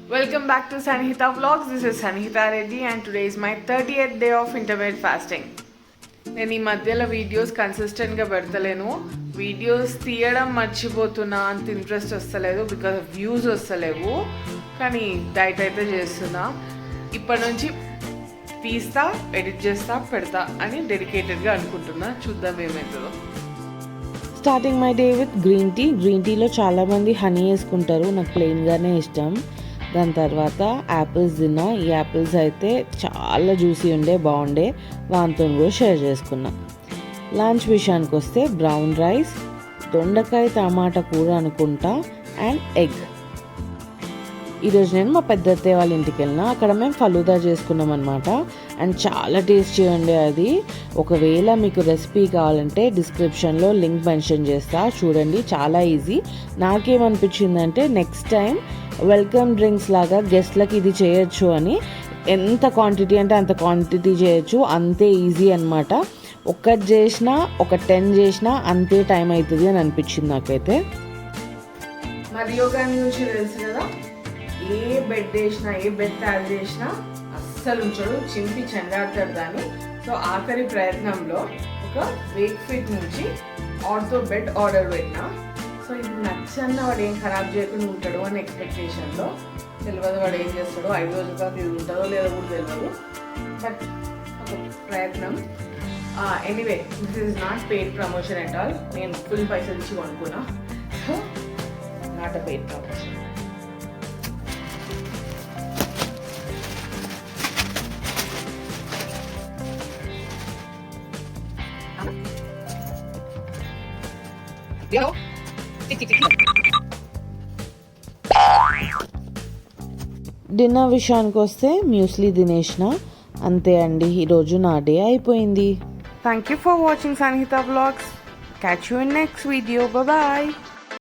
Welcome back to Sanhita Vlogs. This is Sanhita Reddy and today is my 30th day of intermittent fasting. నేను ఈ మధ్యలో videos కన్సిస్టెంట్గా పెడతలేను. Videos తీయడం మర్చిపోతున్నా, అంత interest వస్తలేదు బికాజ్ వ్యూస్ వస్తలేవు. కానీ డైట్ అయితే చేస్తున్నా. ఇప్పటి నుంచి తీస్తా, ఎడిట్ చేస్తా, పెడతా అని డెడికేటెడ్గా అనుకుంటున్నా. చూద్దాం ఏమవుతుందో. Starting my day with green tea. Green టీలో చాలామంది హనీ వేసుకుంటారు, నాకు ప్లెయిన్గానే ఇష్టం. దాని తర్వాత యాపిల్స్ తిన్నా. ఈ యాపిల్స్ అయితే చాలా జ్యూసీ ఉండే, బాగుండే. వాంతో కూడా షేర్ చేసుకున్నా. లంచ్ విషయానికి వస్తే బ్రౌన్ రైస్, దొండకాయ టమాటా కూర అనుకుంటా, అండ్ ఎగ్. ఈరోజు నేను మా పెద్ద అత్తయ్య వాళ్ళ ఇంటికి వెళ్ళినా. అక్కడ మేము ఫలూదా చేసుకున్నాం అనమాట. అండ్ చాలా టేస్టీ ఉండే అది. ఒకవేళ మీకు రెసిపీ కావాలంటే డిస్క్రిప్షన్లో లింక్ మెన్షన్ చేస్తా, చూడండి. చాలా ఈజీ. నాకేమనిపించిందంటే నెక్స్ట్ టైం వెల్కమ్ డ్రింక్స్ లాగా గెస్ట్లకి ఇది చేయొచ్చు అని. ఎంత క్వాంటిటీ అంటే అంత క్వాంటిటీ చేయొచ్చు, అంతే ఈజీ అనమాట. ఒక్కటి చేసినా, ఒక 10 చేసినా అంతే టైం అవుతుంది అని అనిపించింది నాకైతే. మరియు గారి నుంచి తెలుసు కదా, ఏ బెడ్ వేసినా, ఏ బెడ్ తయారు చేసినా అస్సలు ఉంచడు, చింపి చెండాడతాడు దాన్ని. సో ఆఖరి ప్రయత్నంలో ఒక వేక్ ఫిట్ నుంచి ఆర్తో బెడ్ ఆర్డర్ పెట్టినా. సో ఇది నచ్చన్న వాడు ఏం ఖరాబ్ చేయకుండా ఉంటాడు అని ఎక్స్పెక్టేషన్లో. తెలియదు వాడు ఏం చేస్తాడో, 5 రోజుల తర్వాత ఇది ఉంటుందో లేదో కూడా తెలియదు. బట్ ఒక ప్రయత్నం. Anyway, this is not paid promotion at all. నేను ఫుల్ పైసలు ఇచ్చి కొనుక్కున్నా. So not a paid promotion. Dinner విషయానికి వస్తే మ్యూస్లీ తినేసిన. అంతే అండి, ఈరోజు నా డే అయిపోయింది. Thank you for watching Sanhita Vlogs. Catch you in next video. Bye bye.